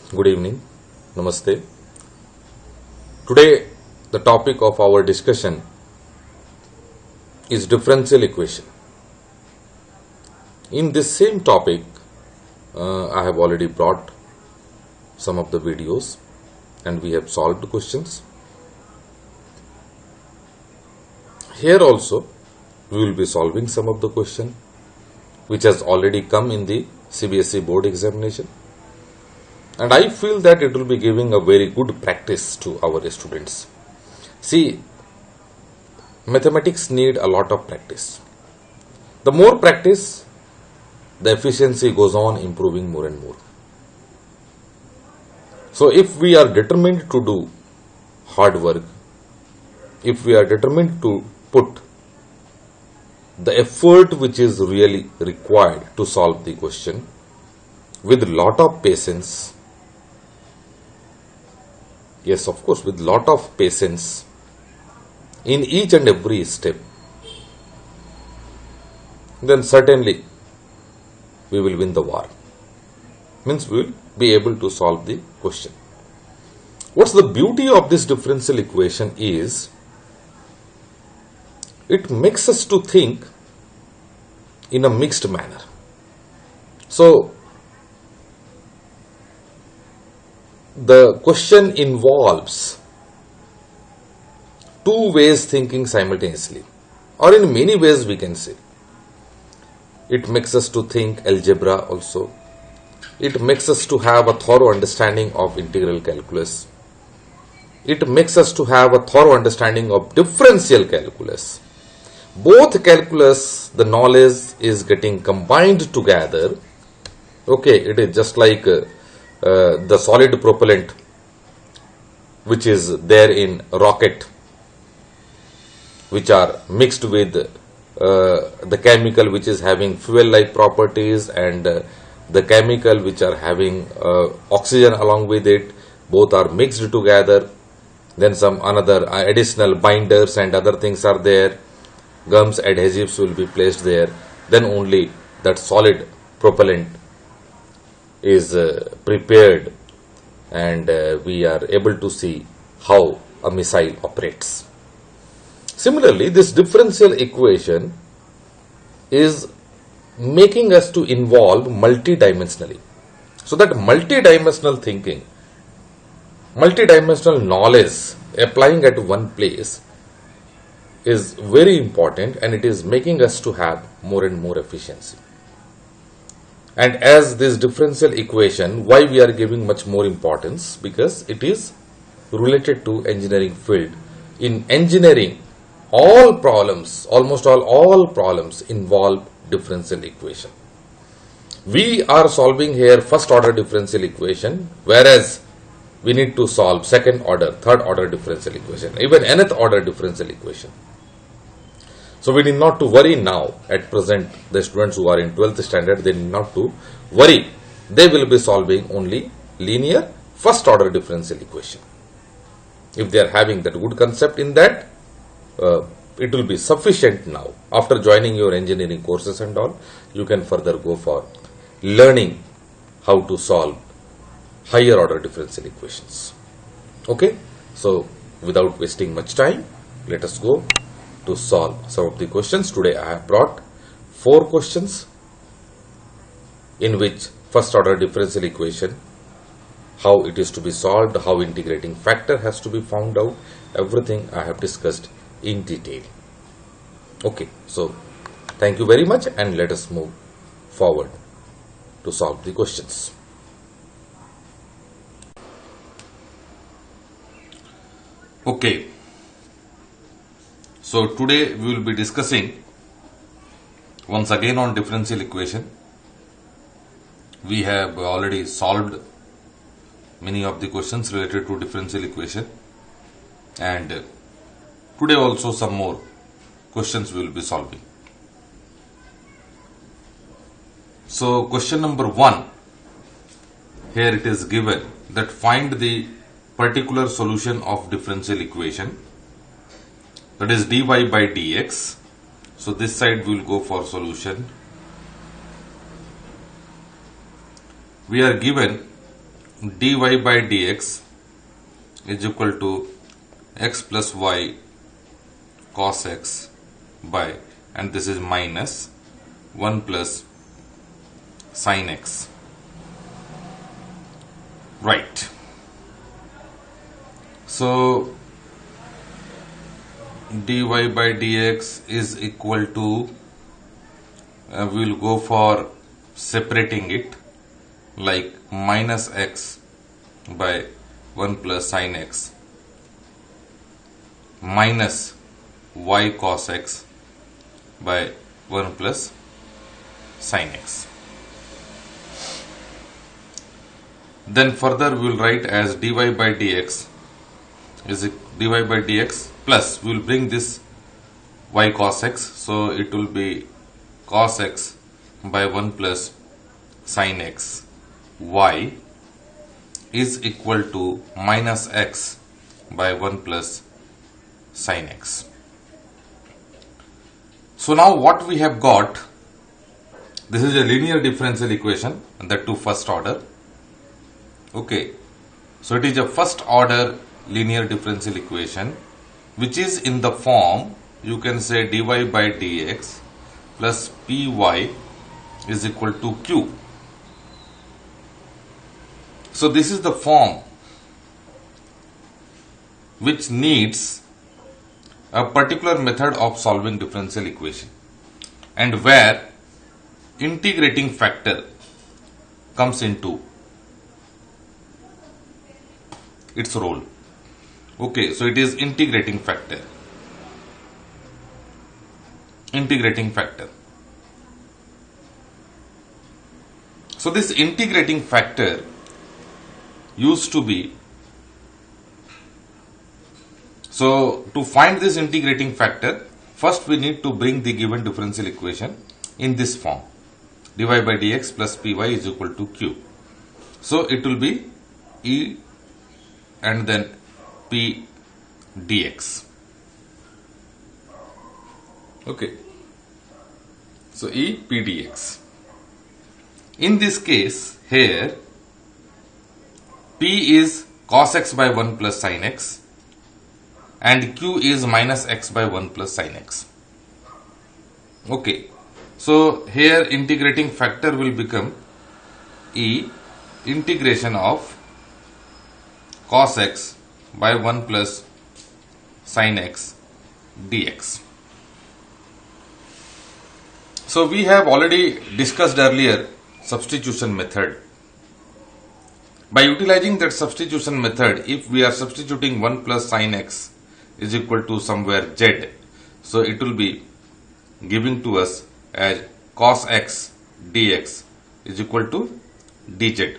Good evening. Namaste. Today, the topic of our discussion is differential equation. In this same topic, I have already brought some of the videos and we have solved questions. Here also, we will be solving some of the question which has already come in the CBSE board examination. And I feel that it will be giving a very good practice to our students. See, mathematics need a lot of practice. The more practice, the efficiency goes on improving more and more. So if we are determined to do hard work, if we are determined to put the effort which is really required to solve the question with lot of patience, yes, of course, with lot of patience in each and every step, then certainly we will win the war. Means we will be able to solve the question. What's the beauty of this differential equation is, it makes us to think in a mixed manner. So, the question involves two ways thinking simultaneously, or in many ways we can say. It makes us to think algebra also. It makes us to have a thorough understanding of integral calculus. It makes us to have a thorough understanding of differential calculus. Both calculus, the knowledge is getting combined together. Okay, it is just like the solid propellant which is there in rocket, which are mixed with the chemical which is having fuel-like properties and the chemical which are having oxygen along with it. Both are mixed together. Then some another additional binders and other things are there. Gums, adhesives will be placed there. Then only that solid propellant is prepared, and we are able to see how a missile operates. Similarly, this differential equation is making us to involve multidimensionally. So that multidimensional thinking, multidimensional knowledge applying at one place is very important, and it is making us to have more and more efficiency. And as this differential equation, why we are giving much more importance? Because it is related to engineering field. In engineering, all problems, almost all problems involve differential equation. We are solving here first order differential equation, whereas we need to solve second order, third order differential equation, even nth order differential equation. So we need not to worry now. At present, the students who are in 12th standard, they need not to worry. They will be solving only linear first order differential equation. If they are having that good concept in that, it will be sufficient now. After joining your engineering courses and all, you can further go for learning how to solve higher order differential equations. Okay, so without wasting much time, let us go to solve some of the questions. Today I have brought 4 questions in which first order differential equation, how it is to be solved, how integrating factor has to be found out, everything I have discussed in detail. Okay, so thank you very much, and let us move forward to solve the questions. Okay. So today we will be discussing once again on differential equation. We have already solved many of the questions related to differential equation, and today also some more questions we will be solving. So question number 1, here it is given that find the particular solution of differential equation, that is dy by dx. So this side we will go for solution. We are given dy by dx is equal to x plus y cos x by, and this is minus 1 plus sin x. Right. So dy by dx is equal to, we will go for separating it, like minus x by 1 plus sin x minus y cos x by 1 plus sin x. Then further we will write as dy by dx is dy by dx plus, we will bring this y cos x, so it will be cos x by 1 plus sin x y is equal to minus x by 1 plus sin x. So now what we have got, this is a linear differential equation, and that too first order. Okay, so it is a first order linear differential equation which is in the form, you can say dy by dx plus py is equal to q. So this is the form which needs a particular method of solving differential equation, and where integrating factor comes into its role. Okay, so it is integrating factor. Integrating factor. So this integrating factor used to be, so to find this integrating factor, first we need to bring the given differential equation in this form, dy by dx plus py is equal to q. So it will be e and then p dx. Okay, so e p dx. In this case here, p is cos x by 1 plus sin x and q is minus x by 1 plus sin x. Okay, so here integrating factor will become e integration of cos x by 1 plus sin x dx. So we have already discussed earlier substitution method. By utilizing that substitution method, if we are substituting 1 plus sin x is equal to somewhere z, so it will be giving to us as cos x dx is equal to dz.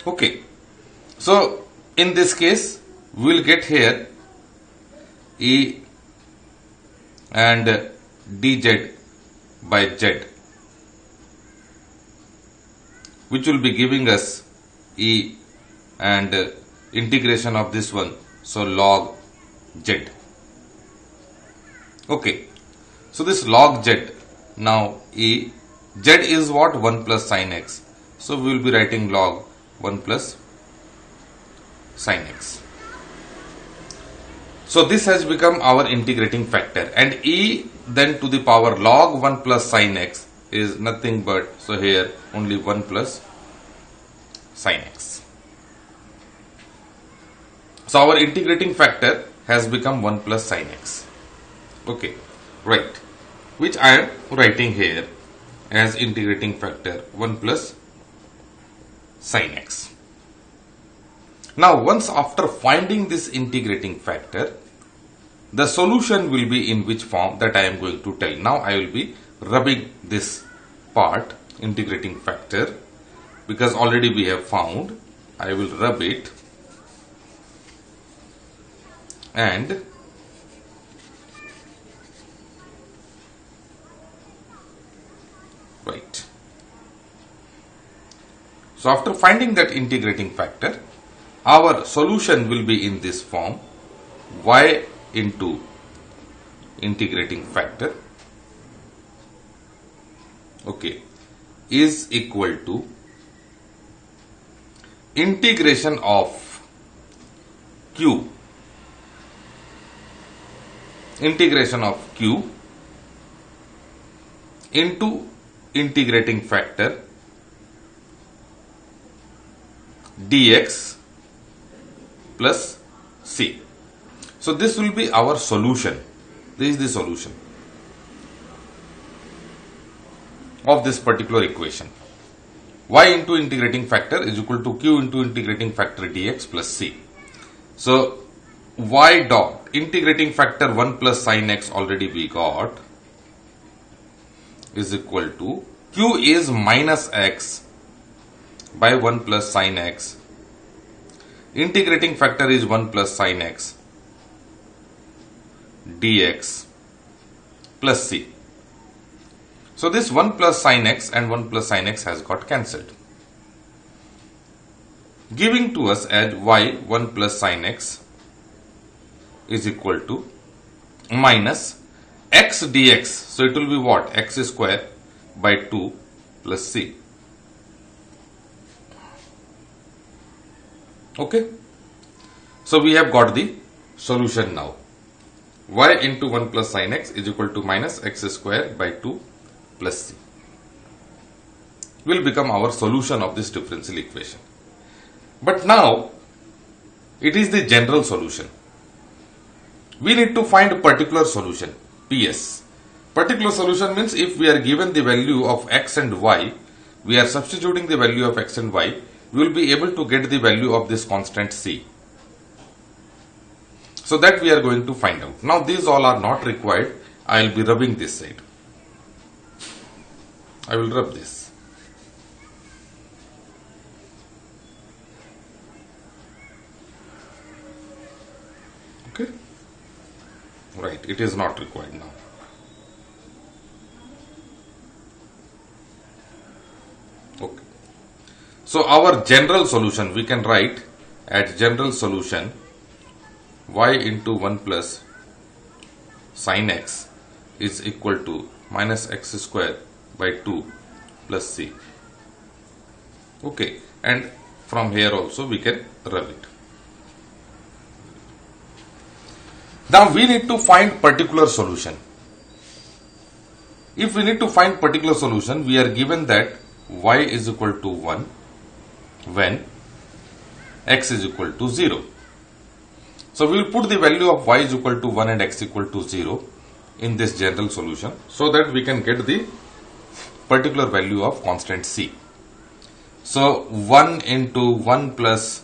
Okay, so in this case we will get here e and dz by z, which will be giving us e and integration of this one, so log z. Okay, so this log z, now e z is what? 1 plus sin x, so we will be writing log 1 plus sin x. So this has become our integrating factor, and e then to the power log 1 plus sin x is nothing but, so here only 1 plus sin x. So our integrating factor has become 1 plus sin x. Okay, right, which I am writing here as integrating factor 1 plus sin x. Now once after finding this integrating factor, the solution will be in which form, that I am going to tell. Now I will be rubbing this part, integrating factor, because already we have found. I will rub it and right. So after finding that integrating factor, our solution will be in this form, y into integrating factor, okay, is equal to integration of q into integrating factor dx plus c. So this will be our solution. This is the solution of this particular equation. Y into integrating factor is equal to q into integrating factor dx plus c. So y dot integrating factor 1 plus sin x already we got is equal to q is minus x by 1 plus sin x. Integrating factor is 1 plus sin x dx plus c. So this 1 plus sin x and 1 plus sin x has got cancelled, giving to us as y 1 plus sin x is equal to minus x dx. So it will be what? X square by 2 plus c. Okay. So we have got the solution now. Y into 1 plus sin x is equal to minus x square by 2 plus c will become our solution of this differential equation. But now it is the general solution. We need to find a particular solution, PS. Particular solution means if we are given the value of x and y, we are substituting the value of x and y, we will be able to get the value of this constant c. So that we are going to find out. Now these all are not required. I will be rubbing this side. I will rub this. Okay. Right. It is not required now. Okay. So our general solution we can write at general solution y into 1 plus sin x is equal to minus x square by 2 plus c. Okay, and from here also we can rub it. Now we need to find particular solution. If we need to find particular solution, we are given that y is equal to 1 when x is equal to 0. So we will put the value of y is equal to 1 and x equal to 0 in this general solution so that we can get the particular value of constant c. So 1 into 1 plus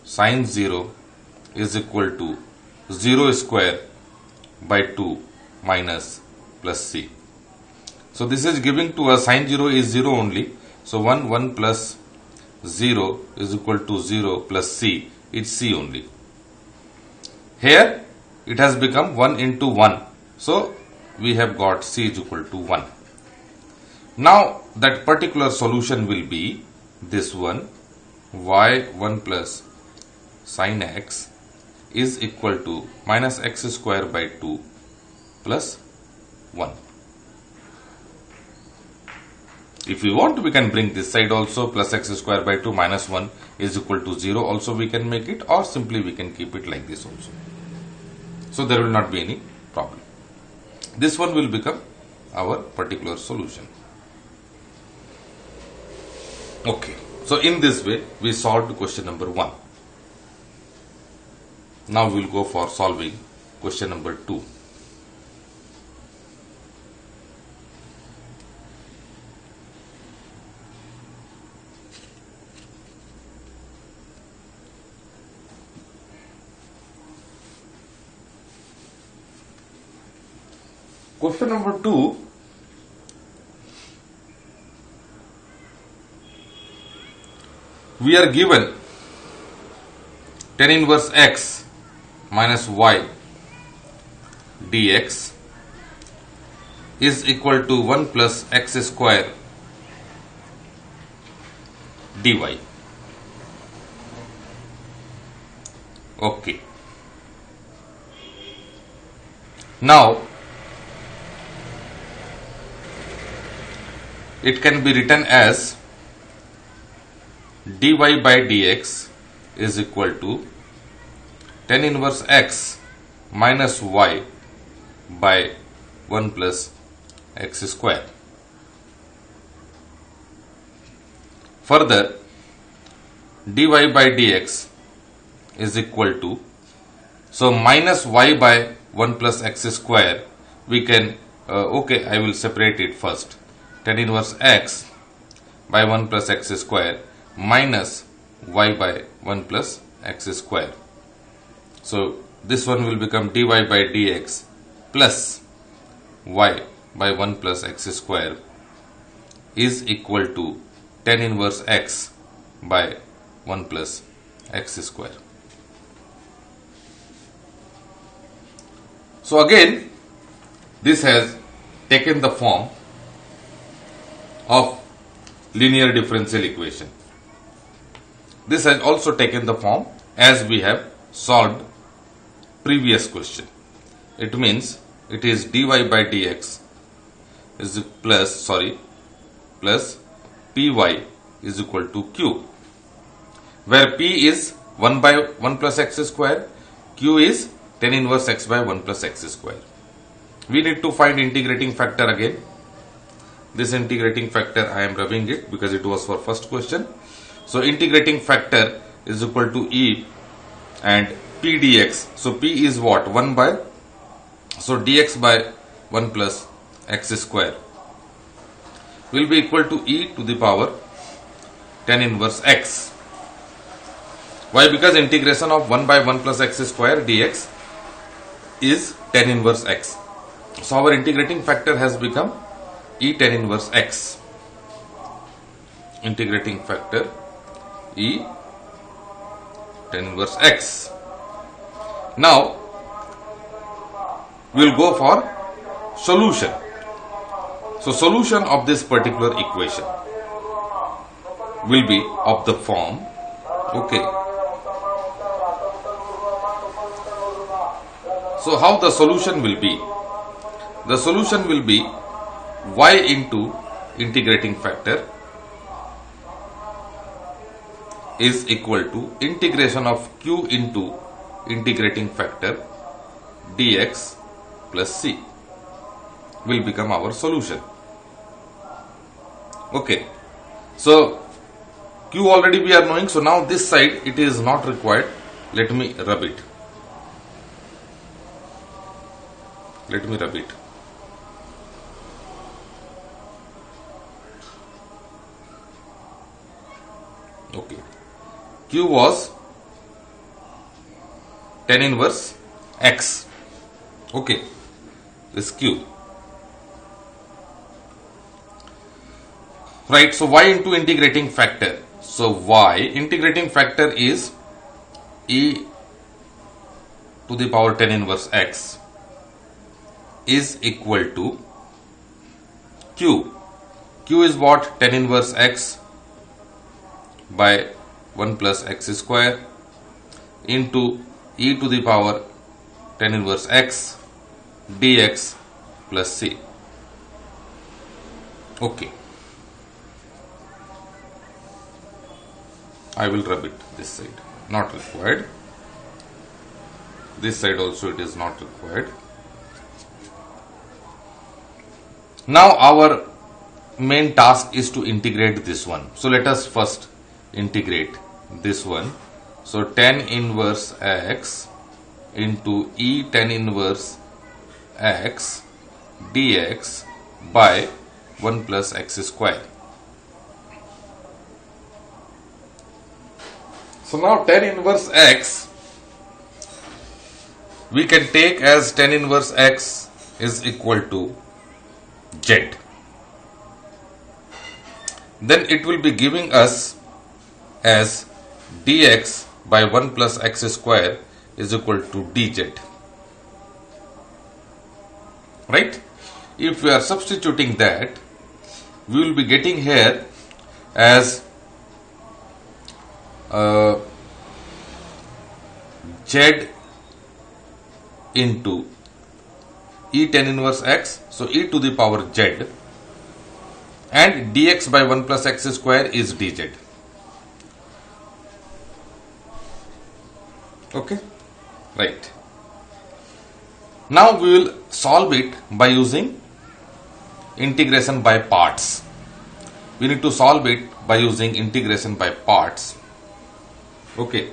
sin 0 is equal to 0 square by 2 minus plus c. So this is giving to us sin 0 is 0 only. So 1 plus 0 is equal to 0 plus c, it's c only. Here it has become 1 into 1. So we have got c is equal to 1. Now that particular solution will be this one, y 1 plus sin x is equal to minus x square by 2 plus 1. If we want, we can bring this side also, plus x square by 2 minus 1 is equal to 0 also we can make it, or simply we can keep it like this also. So there will not be any problem. This one will become our particular solution. Okay, so in this way we solved question number 1. Now we will go for solving question number 2. Question number 2, we are given tan inverse x minus y dx is equal to 1 plus x square dy. Okay. Now it can be written as dy by dx is equal to tan inverse x minus y by 1 plus x square. Further, dy by dx is equal to, so minus y by 1 plus x square, we can, okay, I will separate it first. Tan inverse x by 1 plus x square minus y by 1 plus x square. So this one will become dy by dx plus y by 1 plus x square is equal to tan inverse x by 1 plus x square. So again, this has taken the form of linear differential equation. This has also taken the form as we have solved previous question. It means it is dy by dx is plus py is equal to q, where p is 1 by 1 plus x square, q is tan inverse x by 1 plus x square. We need to find integrating factor again. This integrating factor I am rubbing it because it was for first question. So integrating factor is equal to e and p dx. So p is what? 1 by, so dx by 1 plus x square will be equal to e to the power tan inverse x. Why? Because integration of 1 by 1 plus x square dx is tan inverse x. So our integrating factor has become e tan inverse x. Integrating factor e tan inverse x. Now we will go for solution. So solution of this particular equation will be of the form, okay. So how the solution will be? The solution will be y into integrating factor is equal to integration of q into integrating factor dx plus c will become our solution. Okay. So q already we are knowing. So now this side it is not required. Let me rub it. Let me rub it. Okay. Q was tan inverse x. Okay. This Q. Right. So y into integrating factor. So y integrating factor is e to the power tan inverse x is equal to q. Q is what? Tan inverse x by 1 plus x square into e to the power tan inverse x dx plus c. Okay. I will rub it this side. Not required. This side also it is not required. Now our main task is to integrate this one. So let us first integrate this one. So tan inverse x into e tan inverse x dx by 1 plus x square. So now tan inverse x we can take as tan inverse x is equal to z. Then it will be giving us as dx by 1 plus x square is equal to dz. Right? If we are substituting that, we will be getting here as z into e tan inverse x, so e to the power z, and dx by 1 plus x square is dz. Okay, right. Now we will solve it by using integration by parts. We need to solve it by using integration by parts. Okay,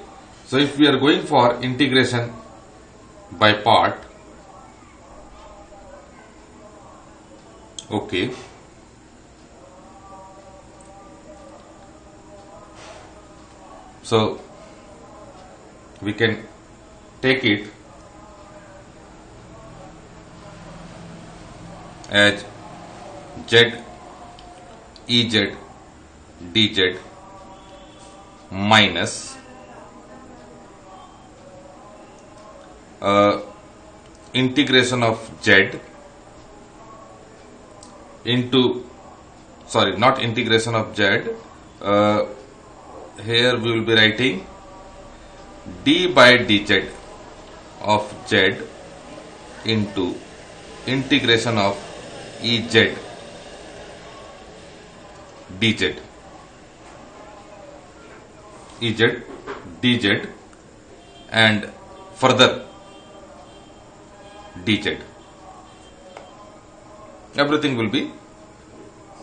so if we are going for integration by part, okay, so we can take it as z ez dz minus integration of z into, sorry, not integration of z, here we will be writing d by dz of z into integration of ez dz, ez dz and further dz. Everything will be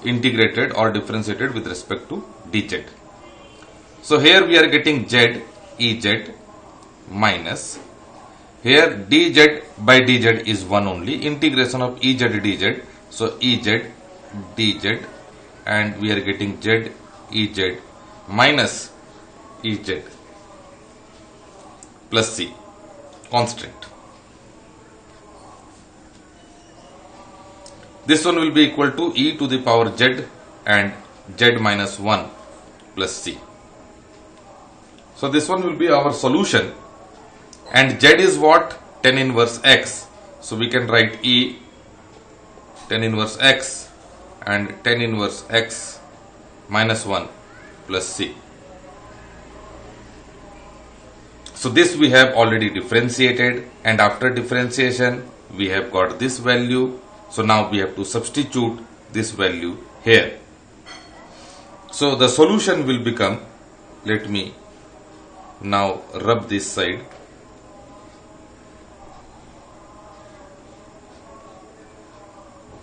integrated or differentiated with respect to dz. So here we are getting z ez minus, here dz by dz is 1 only, integration of ez dz, so ez dz, and we are getting z ez minus ez plus c, constant. This one will be equal to e to the power z and z minus 1 plus c. So this one will be our solution, and z is what? Tan inverse x. So we can write e tan inverse x and tan inverse x minus 1 plus c. So this we have already differentiated, and after differentiation we have got this value. So now we have to substitute this value here. So the solution will become, let me now rub this side.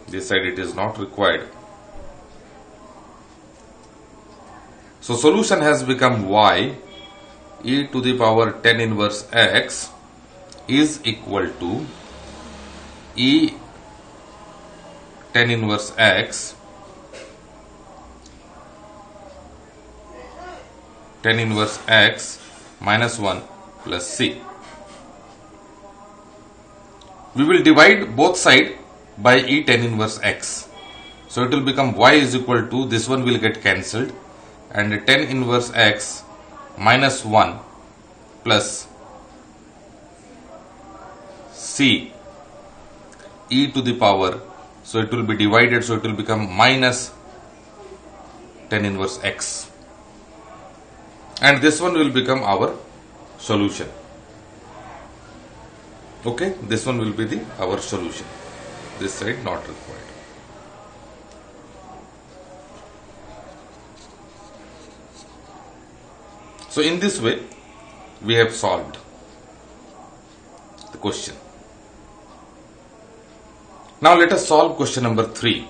This side it is not required. So solution has become y e to the power tan inverse x is equal to e tan inverse x tan inverse x minus 1 plus c. We will divide both sides by e tan inverse x. So it will become y is equal to, this one will get cancelled, and tan inverse x minus 1 plus c e to the power, so it will be divided, so it will become minus tan inverse x, and this one will become our solution. Okay, this one will be our solution. This side not required. So in this way we have solved the question. Now let us solve question number 3.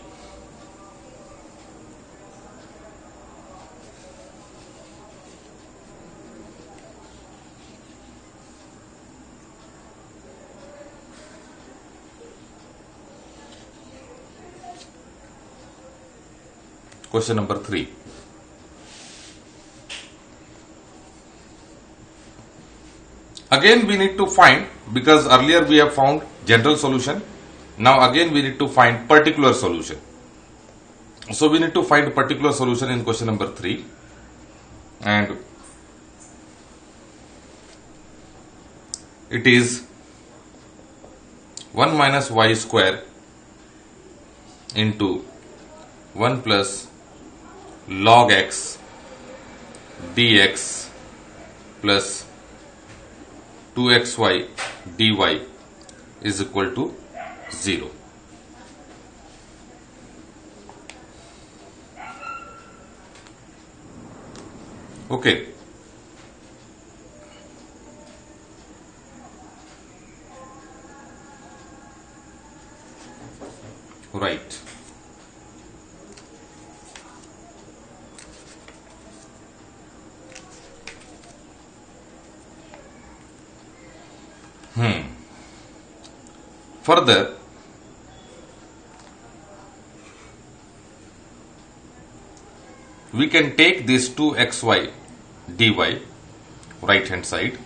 Question number 3. Again we need to find, because earlier we have found general solution, now again we need to find particular solution. So we need to find particular solution in question number 3, and it is 1 minus y square into 1 plus log x dx plus 2xy dy is equal to 0. Okay. Further, we can take this 2xy dy right hand side.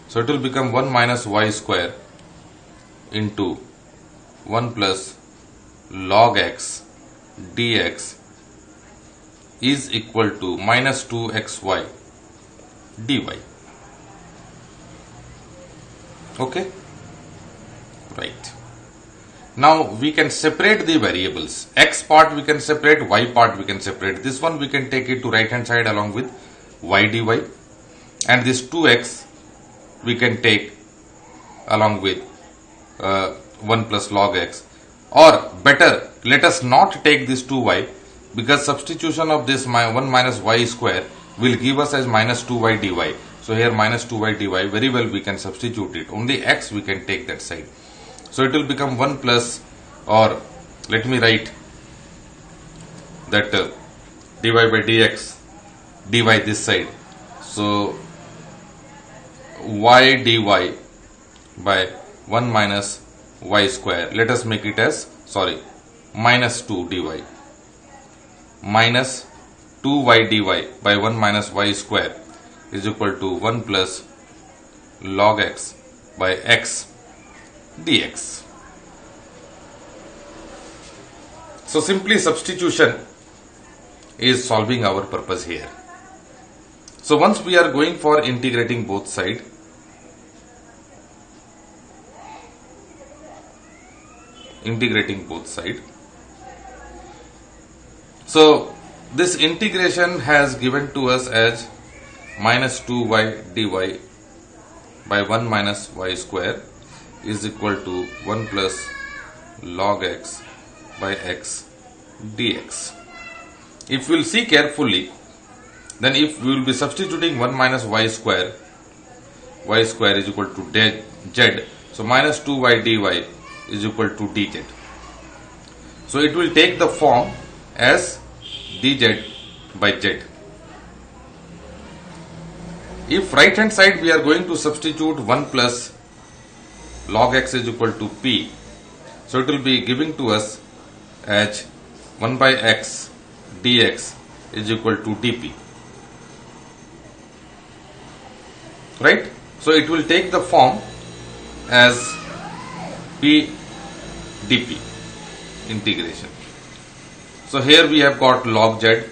So it will become 1 minus y square into 1 plus log x dx is equal to minus 2xy dy. Okay, right. Now we can separate the variables. X part we can separate, y part we can separate. This one we can take it to right hand side along with y dy, and this 2x we can take along with 1 plus log x, or better, let us not take this 2y, because substitution of this 1 minus y square will give us as minus 2y dy. So here minus 2y dy, very well we can substitute it. Only x we can take that side. So it will become 1 plus, or let me write that dy by dx, dy this side. So y dy by 1 minus y square. Let us make it as, minus 2 dy. Minus 2y dy by 1 minus y square is equal to 1 plus log x by x dx. So simply substitution is solving our purpose here. So once we are going for integrating both sides, so this integration has given to us as minus 2y dy by 1 minus y square is equal to 1 plus log x by x dx. If we will see carefully, then if we will be substituting 1 minus y square is equal to z, so minus 2y dy is equal to dz. So it will take the form as dz by z. If right hand side we are going to substitute 1 plus log x is equal to p, so it will be giving to us as 1 by x dx is equal to dp, right? So it will take the form as p dp integration. So here we have got log z,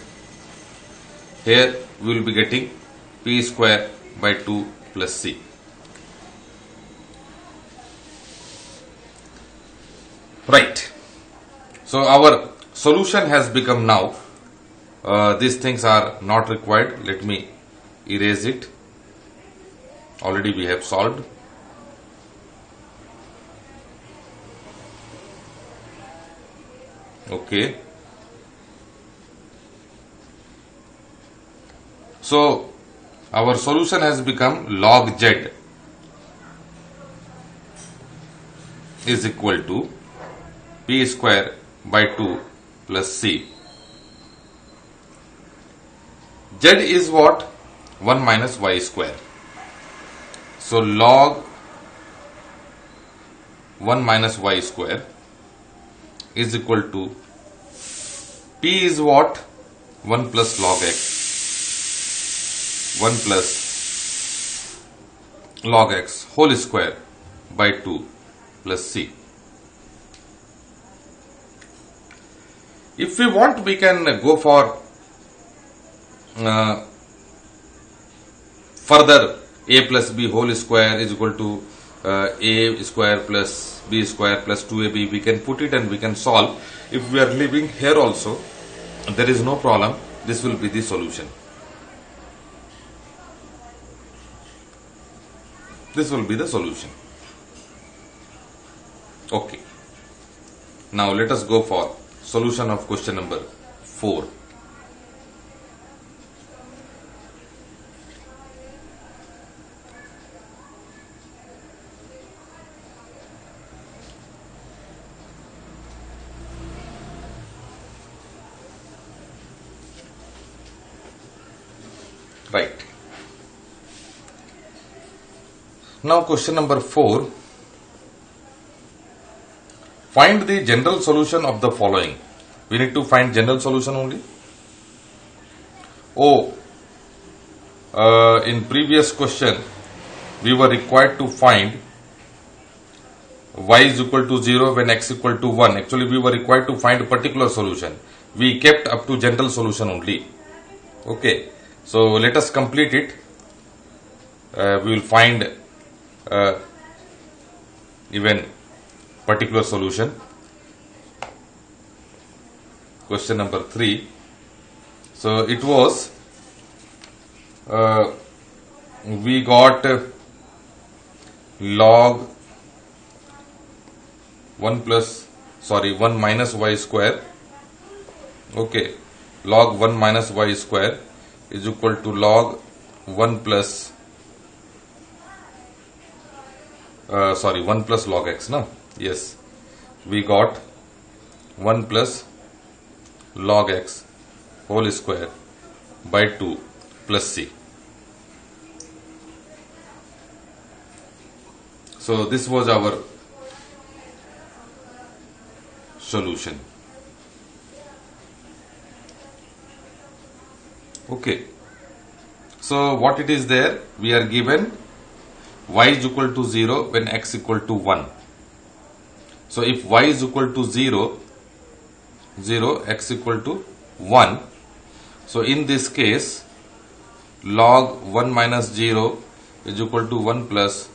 here we will be getting p square by 2 plus c. Right. So our solution has become now. These things are not required. Let me erase it. Already we have solved. Okay. So our solution has become log z is equal to p square by 2 plus c. Z is what? 1 minus y square. So log 1 minus y square is equal to p is what? 1 plus log x. 1 plus log x whole square by 2 plus c. If we want, we can go for further a plus b whole square is equal to a square plus b square plus 2ab. We can put it and we can solve. If we are living here also, there is no problem. This will be the solution. This will be the solution. Okay. Now let us go for solution of question number 4. Right. Now question number 4. Find the general solution of the following. We need to find general solution only. In previous question, we were required to find y is equal to 0 when x equal to 1. Actually, we were required to find a particular solution. We kept up to general solution only. Okay. So let us complete it. We will find even particular solution. Question number 3. So it was we got log 1 minus y square. Okay, log 1 minus y square is equal to log 1 plus 1 plus log x, no? Yes, we got 1 plus log x whole square by 2 plus c. So this was our solution. Okay. So what it is there? We are given y is equal to 0 when x equal to 1. So if y is equal to 0, x equal to 1. So in this case, log 1 minus 0 is equal to 1 plus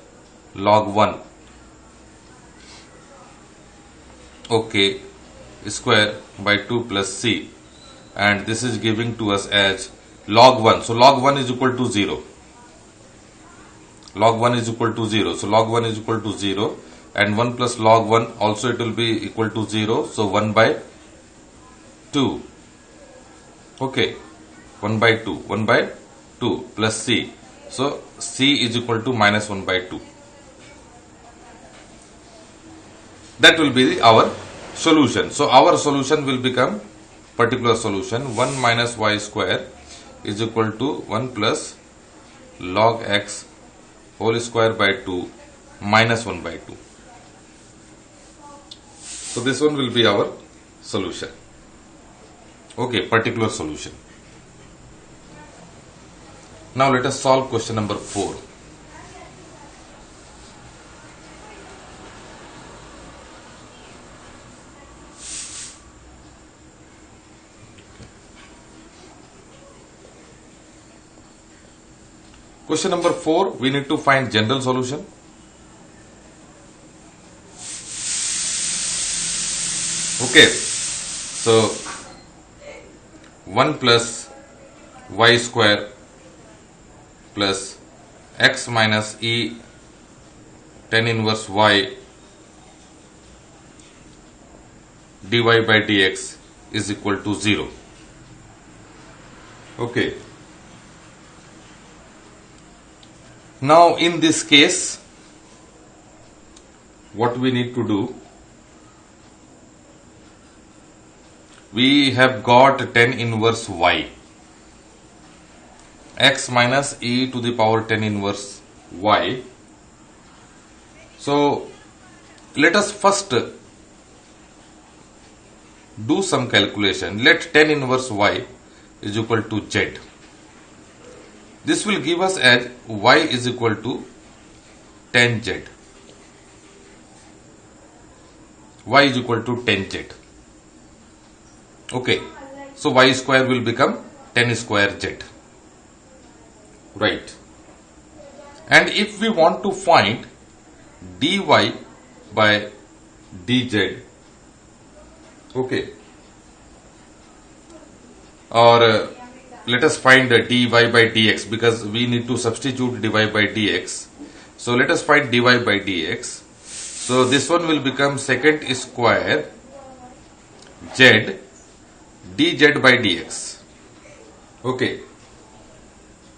log 1. Okay, square by 2 plus c, and this is giving to us as log 1. So log 1 is equal to 0. Log 1 is equal to 0. So log 1 is equal to 0, and 1 plus log 1 also it will be equal to 0. So 1 by 2. Okay, 1 by 2 plus c. So c is equal to minus 1 by 2. That will be our solution. So our solution will become particular solution 1 minus y square is equal to 1 plus log x whole square by 2 minus 1 by 2. So this one will be our solution. Okay, particular solution. Now let us solve question number 4. Question number 4, we need to find general solution. Okay, so 1 plus y square plus x minus e tan inverse y dy by dx is equal to 0. Okay. Now in this case, what we need to do, we have got tan inverse y, x minus e to the power tan inverse y. So let us first do some calculation. Let tan inverse y is equal to z. This will give us as y is equal to tan z. Y is equal to tan z. Okay. So y square will become tan square z. Right. And if we want to find dy by dz, okay, or let us find dy by dx, because we need to substitute dy by dx. So let us find dy by dx. So this one will become secant square z dz by dx. Okay.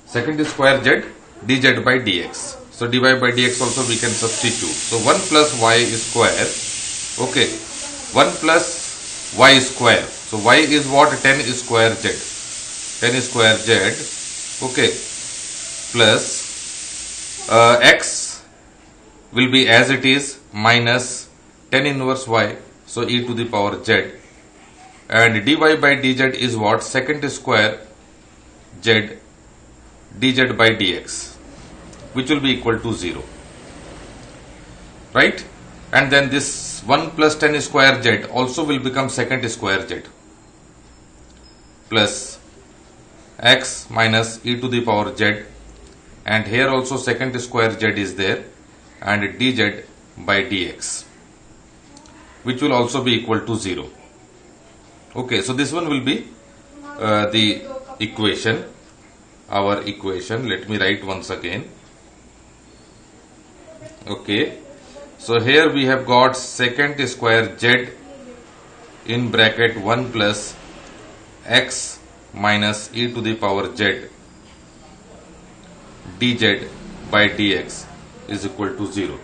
Secant square z dz by dx. So dy by dx also we can substitute. So 1 plus y square. Okay. 1 plus y square. So y is what? Tan square z. Tan square z. Okay. Plus x will be as it is, minus tan inverse y, so e to the power z, and dy by dz is what? Secant square z dz by dx, which will be equal to 0, right? And then this 1 plus tan square z also will become secant square z plus x minus e to the power z, and here also secant square z is there, and dz by dx, which will also be equal to 0. Okay, so this one will be the equation, our equation. Let me write once again. Okay, so here we have got secant square z in bracket 1 plus x minus e to the power z dz by dx is equal to 0.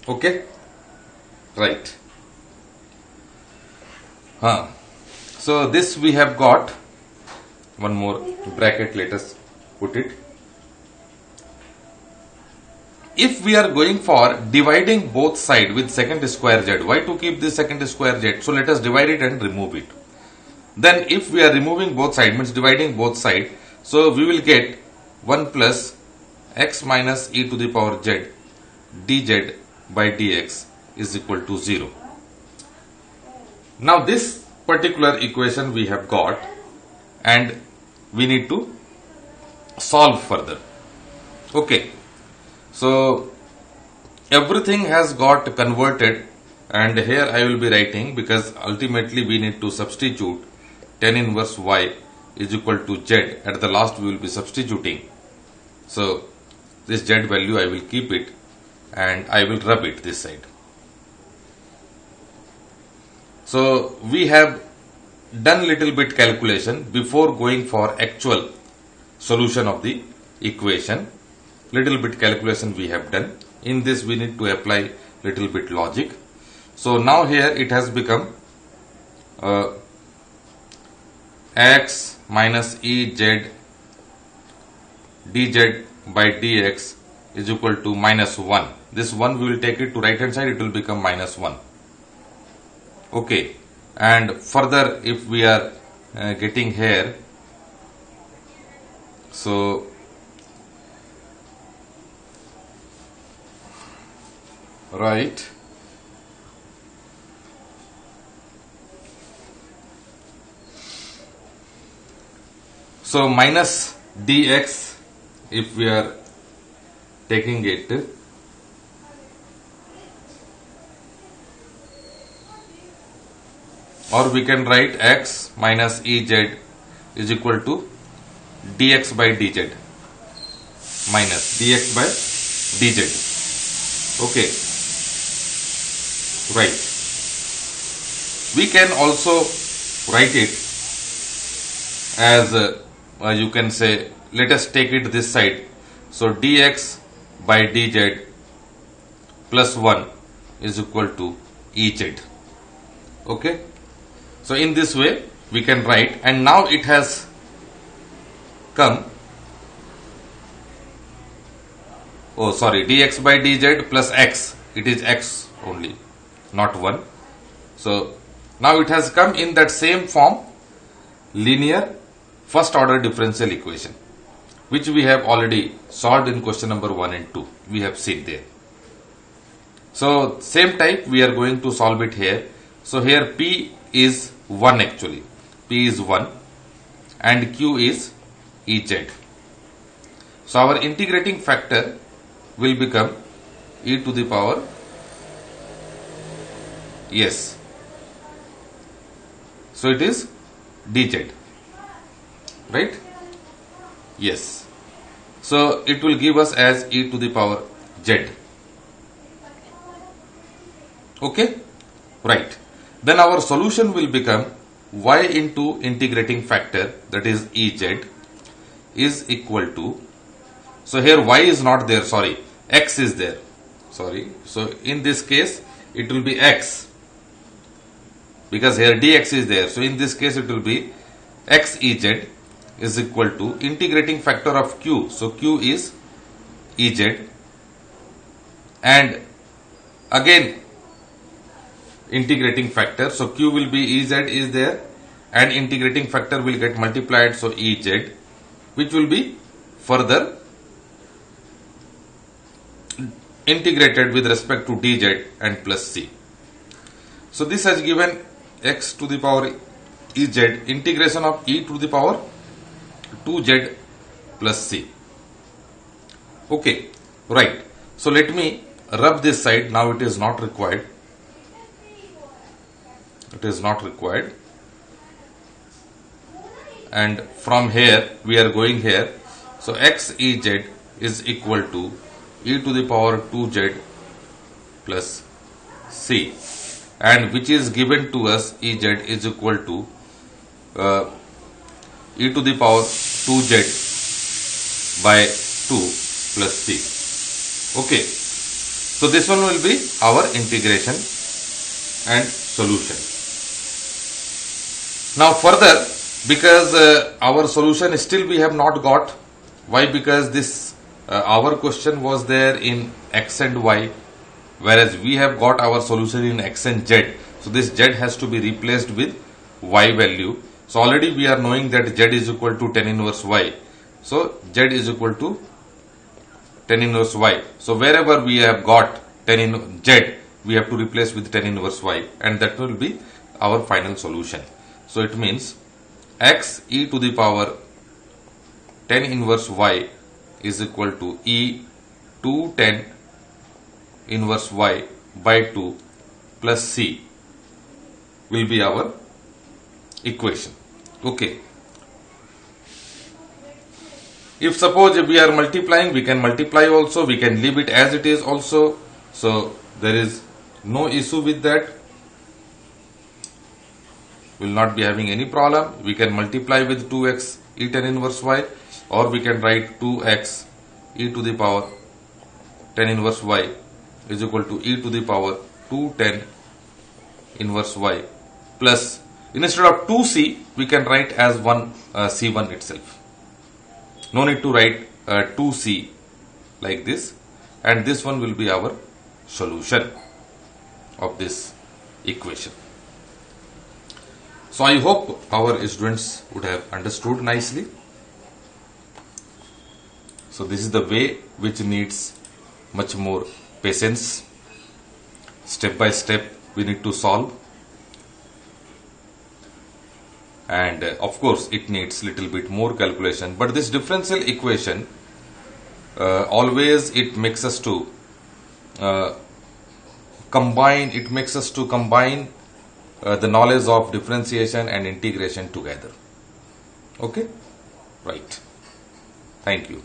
Okay, right. So this we have got one more bracket, let us put it. If we are going for dividing both sides with secant square z, why to keep this secant square z? So let us divide it and remove it. Then if we are removing both sides, means dividing both sides, so we will get 1 plus x minus e to the power z dz by dx is equal to 0. Now this particular equation we have got, and we need to solve further. Okay, so everything has got converted, and here I will be writing, because ultimately we need to substitute tan inverse y is equal to z. At the last we will be substituting. So this z value I will keep it, and I will rub it this side. So we have done little bit calculation before going for actual solution of the equation. Little bit calculation we have done. In this we need to apply little bit logic. So now here it has become x minus e z dz by dx is equal to minus 1. This 1 we will take it to right hand side, it will become minus 1. Okay, and further if we are getting here, so right, so minus dx, if we are taking it, or we can write x minus ez is equal to dx by dz minus dx by dz. Okay, right. We can also write it as you can say, let us take it this side. So dx by dz plus 1 is equal to ez. Okay, so in this way we can write, and now it has come, oh sorry, dx by dz plus x, it is x only, not 1. So now it has come in that same form, linear first order differential equation, which we have already solved in question number 1 and 2. We have seen there. So same type we are going to solve it here. So here P is 1 actually. P is 1 and Q is Ez. So our integrating factor will become e to the power, yes, so it is dz, right? Yes. So it will give us as e to the power z. Okay, right. Then our solution will become y into integrating factor, that is Ez, is equal to, so here y is not there, sorry, x is there, sorry. So in this case it will be x, because here dx is there. So in this case it will be x Ez is equal to integrating factor of q. So q is Ez, and again integrating factor. So q will be Ez is there, and integrating factor will get multiplied. So Ez, which will be further integrated with respect to dz and plus c. So this has given x to the power Ez integration of e to the power 2z plus c. Okay, right. So let me rub this side. Now it is not required. It is not required. And from here we are going here. So x Ez is equal to e to the power 2z plus c, and which is given to us Ez is equal to e to the power 2z by 2 plus c. Okay, so this one will be our integration and solution. Now further, because our solution still we have not got. Why? Because this our question was there in x and y, whereas we have got our solution in x and z. So this z has to be replaced with y value. So already we are knowing that z is equal to tan inverse y. So z is equal to tan inverse y. So wherever we have got tan in z, we have to replace with tan inverse y, and that will be our final solution. So it means x e to the power tan inverse y is equal to e 2 tan inverse y by 2 plus c will be our equation. Okay. If suppose we are multiplying, we can multiply also, we can leave it as it is also. So there is no issue with that. Will not be having any problem. We can multiply with 2x e tan inverse y, or we can write 2x e to the power tan inverse y is equal to e to the power 2 tan inverse y plus, instead of 2c we can write as 1 c1 itself. No need to write 2c like this, and this one will be our solution of this equation. So I hope our students would have understood nicely. So this is the way which needs much more patience. Step by step we need to solve, and of course it needs little bit more calculation. But this differential equation always it makes us to combine. It makes us to combine the knowledge of differentiation and integration together. Okay, right. Thank you.